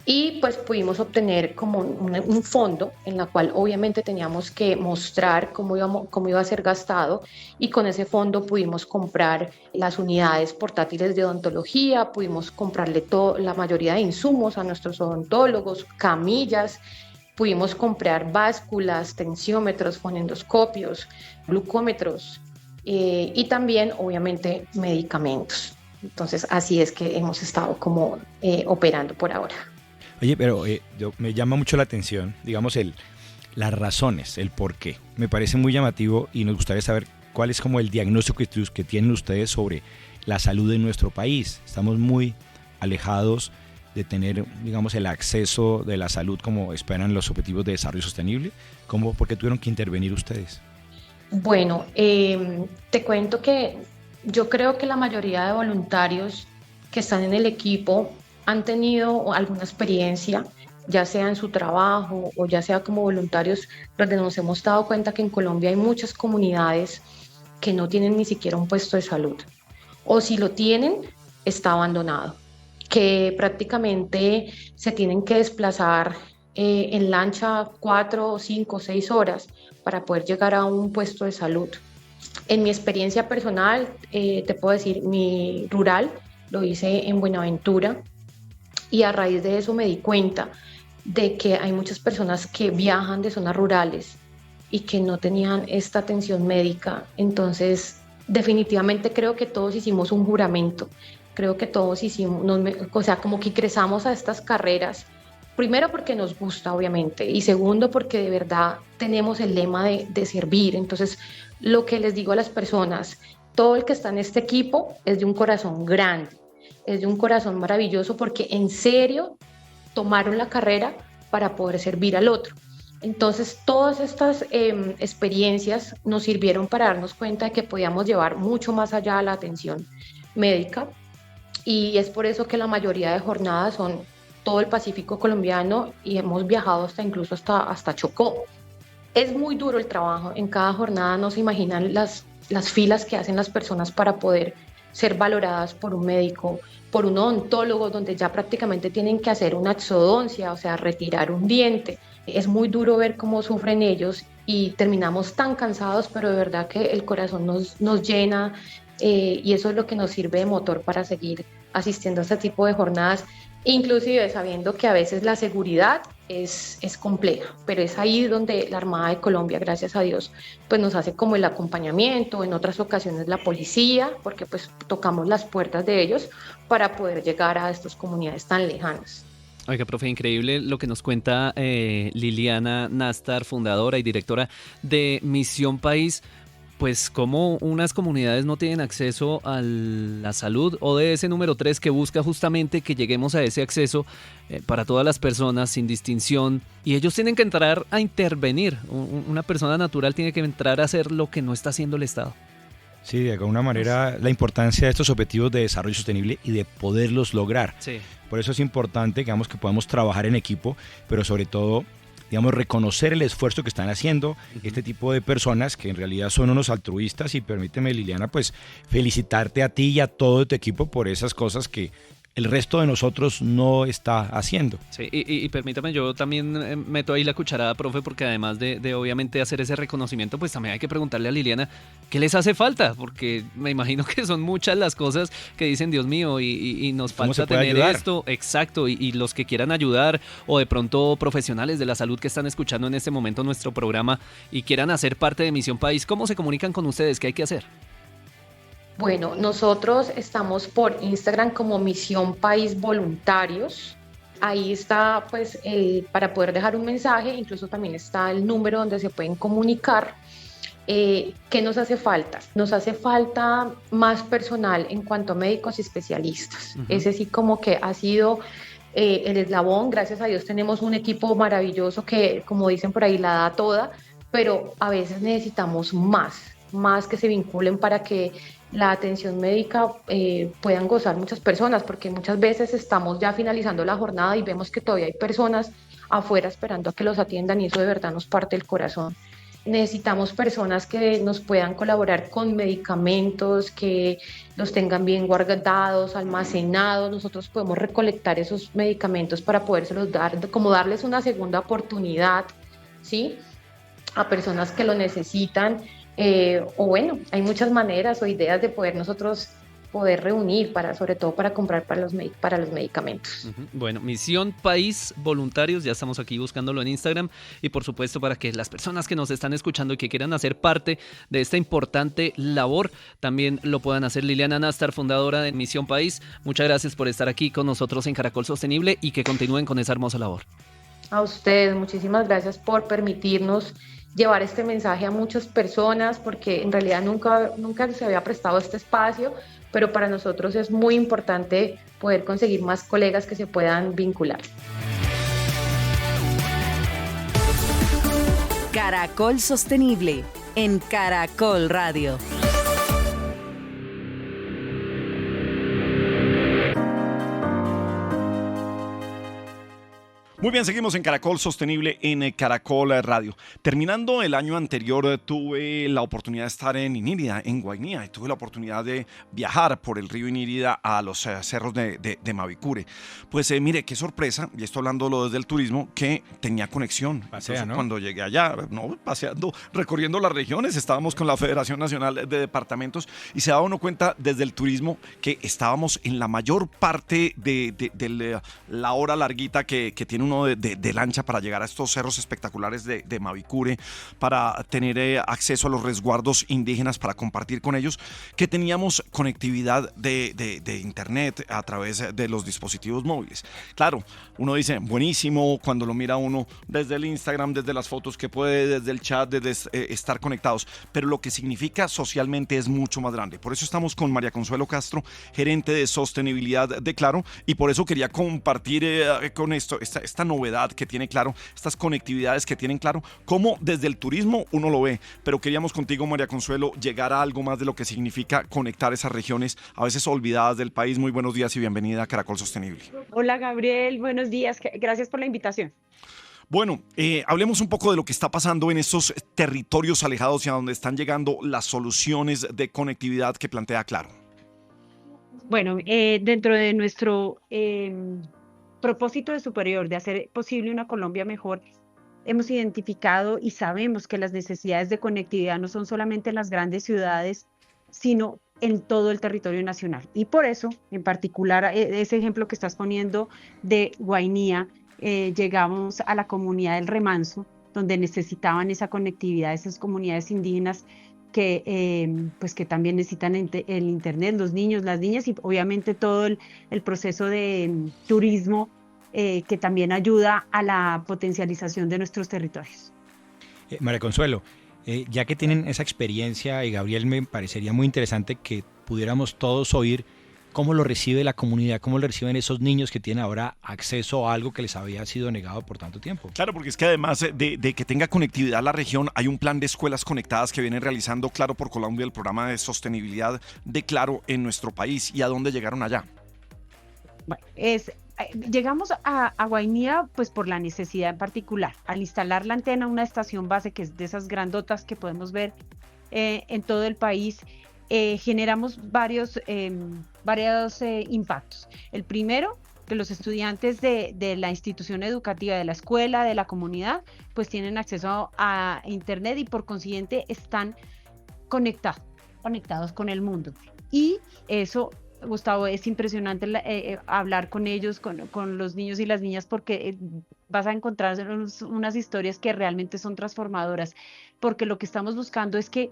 y pues pudimos obtener como un fondo en la cual obviamente teníamos que mostrar cómo iba a ser gastado, y con ese fondo pudimos comprar las unidades portátiles de odontología, pudimos comprarle la mayoría de insumos a nuestros odontólogos, camillas, pudimos comprar básculas, tensiómetros, fonendoscopios, glucómetros, y también obviamente medicamentos. Entonces así es que hemos estado como operando por ahora. Oye, pero me llama mucho la atención, digamos, las razones, el por qué. Me parece muy llamativo y nos gustaría saber cuál es como el diagnóstico que tienen ustedes sobre la salud de nuestro país. Estamos muy alejados de tener, digamos, el acceso de la salud como esperan los Objetivos de Desarrollo Sostenible. ¿Por qué tuvieron que intervenir ustedes? Bueno, te cuento que yo creo que la mayoría de voluntarios que están en el equipo han tenido alguna experiencia, ya sea en su trabajo o ya sea como voluntarios, donde nos hemos dado cuenta que en Colombia hay muchas comunidades que no tienen ni siquiera un puesto de salud, o si lo tienen, está abandonado, que prácticamente se tienen que desplazar en lancha 4, 5, 6 horas para poder llegar a un puesto de salud. En mi experiencia personal, te puedo decir, mi rural lo hice en Buenaventura, y a raíz de eso me di cuenta de que hay muchas personas que viajan de zonas rurales y que no tenían esta atención médica. Entonces, definitivamente creo que todos hicimos un juramento, creo que todos hicimos, o sea, como que ingresamos a estas carreras, primero porque nos gusta, obviamente, y segundo porque de verdad tenemos el lema de servir. Entonces, lo que les digo a las personas, todo el que está en este equipo es de un corazón grande, es de un corazón maravilloso, porque en serio tomaron la carrera para poder servir al otro. Entonces, todas estas experiencias nos sirvieron para darnos cuenta de que podíamos llevar mucho más allá la atención médica, y es por eso que la mayoría de jornadas son todo el Pacífico colombiano, y hemos viajado incluso hasta Chocó. Es muy duro el trabajo, en cada jornada no se imaginan las filas que hacen las personas para poder ser valoradas por un médico, por un odontólogo, donde ya prácticamente tienen que hacer una exodoncia, o sea, retirar un diente. Es muy duro ver cómo sufren ellos y terminamos tan cansados, pero de verdad que el corazón nos llena, y eso es lo que nos sirve de motor para seguir asistiendo a este tipo de jornadas, inclusive sabiendo que a veces la seguridad es compleja, pero es ahí donde la Armada de Colombia, gracias a Dios, pues nos hace como el acompañamiento, en otras ocasiones la policía, porque pues tocamos las puertas de ellos para poder llegar a estas comunidades tan lejanas. Oiga, profe, increíble lo que nos cuenta Liliana Nastar, fundadora y directora de Misión País. Pues cómo unas comunidades no tienen acceso a la salud, o de ese número 3 que busca justamente que lleguemos a ese acceso para todas las personas sin distinción, y ellos tienen que entrar a intervenir. Una persona natural tiene que entrar a hacer lo que no está haciendo el Estado. Sí, de alguna manera la importancia de estos objetivos de desarrollo sostenible y de poderlos lograr. Sí. Por eso es importante, digamos, que podamos trabajar en equipo, pero sobre todo, digamos, reconocer el esfuerzo que están haciendo este tipo de personas que en realidad son unos altruistas. Y permíteme, Liliana, pues felicitarte a ti y a todo tu equipo por esas cosas que el resto de nosotros no está haciendo. Sí, y permítame, yo también meto ahí la cucharada, profe, porque además de obviamente hacer ese reconocimiento, pues también hay que preguntarle a Liliana qué les hace falta, porque me imagino que son muchas las cosas que dicen, Dios mío, y nos falta tener ayudar? Esto, exacto, y los que quieran ayudar, o de pronto profesionales de la salud que están escuchando en este momento nuestro programa y quieran hacer parte de Misión País, ¿cómo se comunican con ustedes? ¿Qué hay que hacer? Bueno, nosotros estamos por Instagram como Misión País Voluntarios. Ahí está, pues, para poder dejar un mensaje, incluso también está el número donde se pueden comunicar. ¿Qué nos hace falta? Nos hace falta más personal en cuanto a médicos y especialistas. Ese sí como que ha sido el eslabón. Gracias a Dios tenemos un equipo maravilloso que, como dicen por ahí, la da toda, pero a veces necesitamos más que se vinculen para que la atención médica puedan gozar muchas personas, porque muchas veces estamos ya finalizando la jornada y vemos que todavía hay personas afuera esperando a que los atiendan, y eso de verdad nos parte el corazón. necesitamos personas que nos puedan colaborar con medicamentos, que los tengan bien guardados, almacenados. Nosotros podemos recolectar esos medicamentos para podérselos dar, como darles una segunda oportunidad, ¿sí? A personas que lo necesitan. O bueno, hay muchas maneras o ideas de poder nosotros poder reunir, sobre todo para comprar para los medicamentos. Bueno, Misión País Voluntarios, ya estamos aquí buscándolo en Instagram, y por supuesto para que las personas que nos están escuchando y que quieran hacer parte de esta importante labor, también lo puedan hacer. Liliana Nastar, fundadora de Misión País, muchas gracias por estar aquí con nosotros en Caracol Sostenible y que continúen con esa hermosa labor. A ustedes, muchísimas gracias por permitirnos llevar este mensaje a muchas personas, porque en realidad nunca se había prestado este espacio, pero para nosotros es muy importante poder conseguir más colegas que se puedan vincular. Caracol Sostenible en Caracol Radio. Muy bien, seguimos en Caracol Sostenible en Caracol Radio. Terminando el año anterior, tuve la oportunidad de estar en Inírida, en Guainía, y tuve la oportunidad de viajar por el río Inírida a los cerros de Mavicure. Pues mire, qué sorpresa, y esto hablándolo desde el turismo, que tenía conexión. Pasea, ¿no? Cuando llegué allá, paseando, recorriendo las regiones, estábamos con la Federación Nacional de Departamentos, y se daba uno cuenta desde el turismo que estábamos en la mayor parte de la hora larguita que tiene uno de lancha para llegar a estos cerros espectaculares de Mavicure, para tener acceso a los resguardos indígenas, para compartir con ellos, que teníamos conectividad de internet a través de los dispositivos móviles. Claro, uno dice, buenísimo, cuando lo mira uno desde el Instagram, desde las fotos que puede, desde el chat, desde estar conectados, pero lo que significa socialmente es mucho más grande. Por eso estamos con María Consuelo Castro, gerente de sostenibilidad de Claro, y por eso quería compartir con esto, esta novedad que tiene Claro, estas conectividades que tienen Claro, cómo desde el turismo uno lo ve, pero queríamos contigo, María Consuelo, llegar a algo más de lo que significa conectar esas regiones a veces olvidadas del país. Muy buenos días y bienvenida a Caracol Sostenible. Hola Gabriel, buenos días, gracias por la invitación. Bueno, hablemos un poco de lo que está pasando en estos territorios alejados y a donde están llegando las soluciones de conectividad que plantea Claro. Bueno, dentro de nuestro propósito de superior de hacer posible una Colombia mejor, hemos identificado y sabemos que las necesidades de conectividad no son solamente en las grandes ciudades, sino en todo el territorio nacional. Y por eso, en particular, ese ejemplo que estás poniendo de Guainía, llegamos a la comunidad del Remanso, donde necesitaban esa conectividad, esas comunidades indígenas que también necesitan el internet, los niños, las niñas, y obviamente todo el proceso de turismo que también ayuda a la potencialización de nuestros territorios. María Consuelo, ya que tienen esa experiencia, y Gabriel, me parecería muy interesante que pudiéramos todos oír cómo lo recibe la comunidad, cómo lo reciben esos niños que tienen ahora acceso a algo que les había sido negado por tanto tiempo. Claro, porque es que además de que tenga conectividad la región, hay un plan de escuelas conectadas que viene realizando Claro por Colombia, el programa de sostenibilidad de Claro en nuestro país. ¿Y a dónde llegaron allá? Bueno, llegamos a Guainía pues por la necesidad en particular. Al instalar la antena, una estación base que es de esas grandotas que podemos ver en todo el país, generamos varios impactos. El primero, que los estudiantes de la institución educativa, de la escuela, de la comunidad, pues tienen acceso a internet y por consiguiente están conectados con el mundo. Y eso, Gustavo, es impresionante hablar con ellos, con los niños y las niñas, porque vas a encontrar unas historias que realmente son transformadoras, porque lo que estamos buscando es que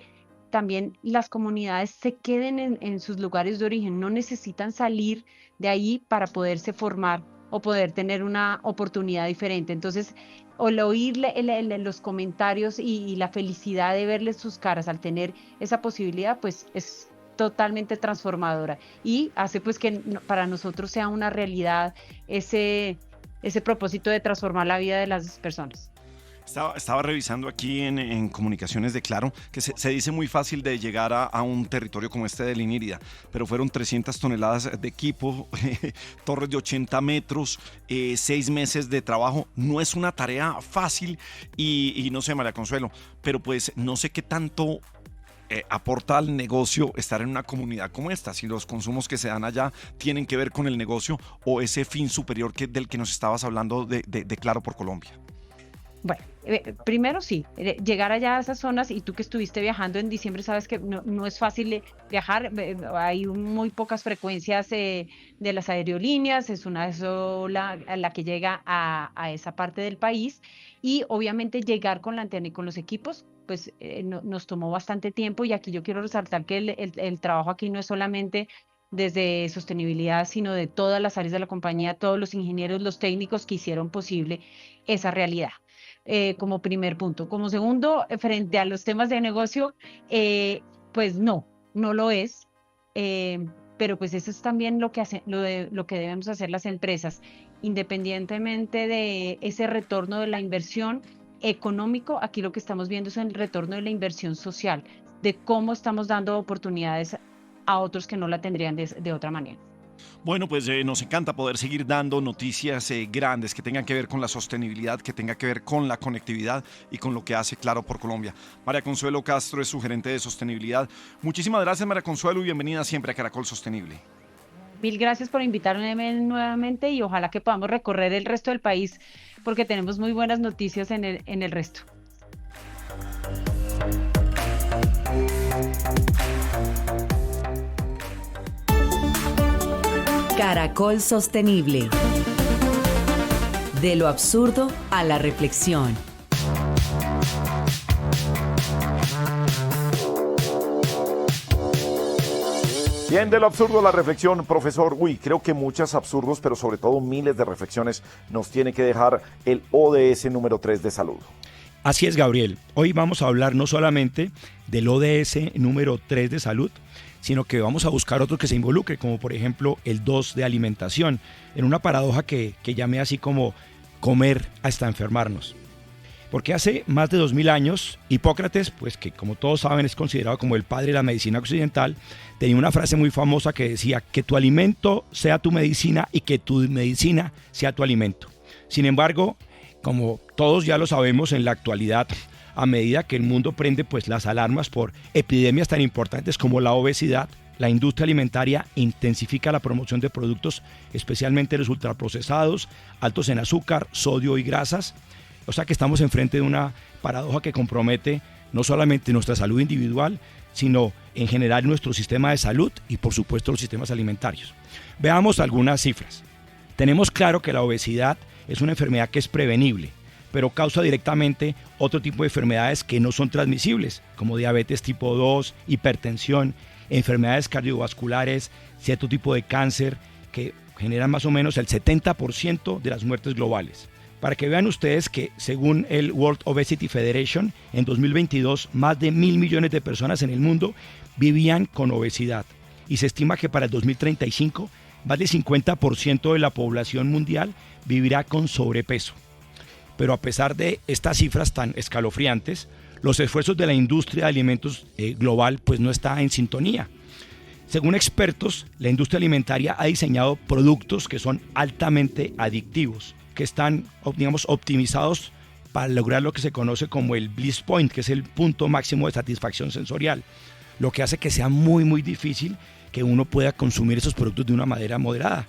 también las comunidades se queden en sus lugares de origen, no necesitan salir de ahí para poderse formar o poder tener una oportunidad diferente. Entonces, al oírle los comentarios y la felicidad de verles sus caras al tener esa posibilidad, pues es totalmente transformadora y hace pues que para nosotros sea una realidad ese propósito de transformar la vida de las personas. Estaba revisando aquí en comunicaciones de Claro que se dice muy fácil de llegar a un territorio como este de Linírida, pero fueron 300 toneladas de equipo, torres de 80 metros, 6 meses de trabajo. No es una tarea fácil y no sé, María Consuelo, pero pues no sé qué tanto aporta al negocio estar en una comunidad como esta, si los consumos que se dan allá tienen que ver con el negocio o ese fin superior del que nos estabas hablando de Claro por Colombia. Bueno, primero sí, llegar allá a esas zonas, y tú que estuviste viajando en diciembre sabes que no es fácil viajar, hay muy pocas frecuencias de las aerolíneas, es una sola la que llega a esa parte del país, y obviamente llegar con la antena y con los equipos, pues nos tomó bastante tiempo, y aquí yo quiero resaltar que el trabajo aquí no es solamente desde sostenibilidad, sino de todas las áreas de la compañía, todos los ingenieros, los técnicos que hicieron posible esa realidad. Como primer punto. Como segundo, frente a los temas de negocio, pues no lo es, pero pues eso es también lo que debemos hacer las empresas, independientemente de ese retorno de la inversión económico. Aquí lo que estamos viendo es el retorno de la inversión social, de cómo estamos dando oportunidades a otros que no la tendrían de otra manera. Bueno, pues nos encanta poder seguir dando noticias grandes que tengan que ver con la sostenibilidad, que tengan que ver con la conectividad y con lo que hace Claro por Colombia. María Consuelo Castro es su gerente de sostenibilidad. Muchísimas gracias, María Consuelo, y bienvenida siempre a Caracol Sostenible. Mil gracias por invitarme nuevamente, y ojalá que podamos recorrer el resto del país, porque tenemos muy buenas noticias en el resto. Caracol Sostenible. De lo absurdo a la reflexión. Bien, de lo absurdo a la reflexión, profesor. Creo que muchos absurdos, pero sobre todo miles de reflexiones nos tiene que dejar el ODS número 3 de salud. Así es, Gabriel. Hoy vamos a hablar no solamente del ODS número 3 de salud, sino que vamos a buscar otro que se involucre, como por ejemplo el 2 de alimentación, en una paradoja que llamé así como comer hasta enfermarnos. Porque hace más de 2000 años, Hipócrates, pues que como todos saben es considerado como el padre de la medicina occidental, tenía una frase muy famosa que decía: que tu alimento sea tu medicina y que tu medicina sea tu alimento. Sin embargo, como todos ya lo sabemos en la actualidad, a medida que el mundo prende pues las alarmas por epidemias tan importantes como la obesidad, la industria alimentaria intensifica la promoción de productos, especialmente los ultraprocesados, altos en azúcar, sodio y grasas. O sea que estamos enfrente de una paradoja que compromete no solamente nuestra salud individual, sino en general nuestro sistema de salud y por supuesto los sistemas alimentarios. Veamos algunas cifras. Tenemos claro que la obesidad es una enfermedad que es prevenible, pero causa directamente otro tipo de enfermedades que no son transmisibles, como diabetes tipo 2, hipertensión, enfermedades cardiovasculares, cierto tipo de cáncer, que generan más o menos el 70% de las muertes globales. Para que vean ustedes que según el World Obesity Federation, en 2022 más de 1.000 millones de personas en el mundo vivían con obesidad, y se estima que para el 2035 más del 50% de la población mundial vivirá con sobrepeso. Pero a pesar de estas cifras tan escalofriantes, los esfuerzos de la industria de alimentos global pues no está en sintonía. Según expertos, la industria alimentaria ha diseñado productos que son altamente adictivos, que están, digamos, optimizados para lograr lo que se conoce como el bliss point, que es el punto máximo de satisfacción sensorial, lo que hace que sea muy muy difícil que uno pueda consumir esos productos de una manera moderada.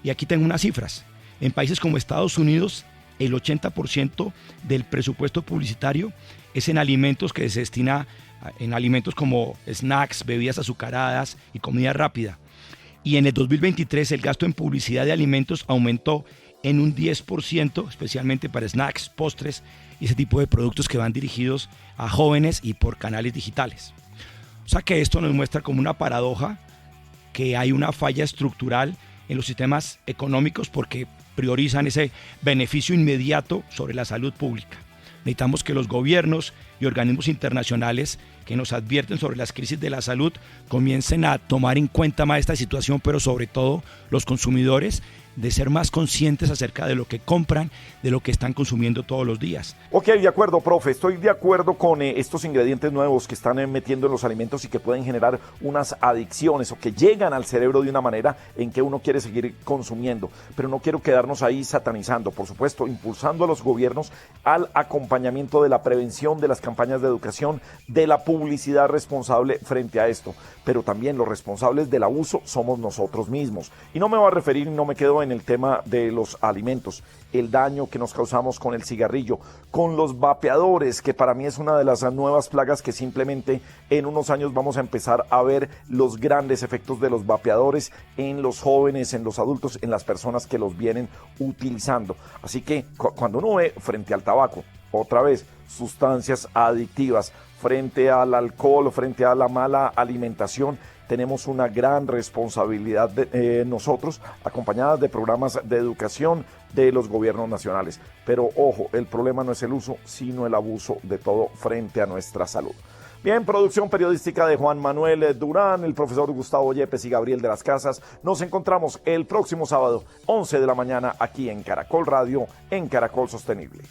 Y aquí tengo unas cifras. En países como Estados Unidos, el 80% del presupuesto publicitario es en alimentos que se destina en alimentos como snacks, bebidas azucaradas y comida rápida. Y en el 2023 el gasto en publicidad de alimentos aumentó en un 10%, especialmente para snacks, postres y ese tipo de productos que van dirigidos a jóvenes y por canales digitales. O sea que esto nos muestra como una paradoja, que hay una falla estructural en los sistemas económicos porque priorizan ese beneficio inmediato sobre la salud pública. Necesitamos que los gobiernos y organismos internacionales que nos advierten sobre las crisis de la salud comiencen a tomar en cuenta más esta situación, pero sobre todo los consumidores de ser más conscientes acerca de lo que compran, de lo que están consumiendo todos los días. Ok, de acuerdo, profe, estoy de acuerdo con estos ingredientes nuevos que están metiendo en los alimentos y que pueden generar unas adicciones o que llegan al cerebro de una manera en que uno quiere seguir consumiendo, pero no quiero quedarnos ahí satanizando, por supuesto, impulsando a los gobiernos al acompañamiento de la prevención, de las campañas de educación, de la publicidad responsable frente a esto, pero también los responsables del abuso somos nosotros mismos. Y no me voy a referir, no me quedo en el tema de los alimentos, el daño que nos causamos con el cigarrillo, con los vapeadores, que para mí es una de las nuevas plagas que simplemente en unos años vamos a empezar a ver los grandes efectos de los vapeadores en los jóvenes, en los adultos, en las personas que los vienen utilizando. Así que cuando uno ve frente al tabaco, otra vez, sustancias adictivas, frente al alcohol, frente a la mala alimentación, tenemos una gran responsabilidad nosotros, acompañadas de programas de educación de los gobiernos nacionales. Pero ojo, el problema no es el uso, sino el abuso de todo frente a nuestra salud. Bien, producción periodística de Juan Manuel Durán, el profesor Gustavo Yepes y Gabriel de las Casas. Nos encontramos el próximo sábado, 11 de la mañana, aquí en Caracol Radio, en Caracol Sostenible.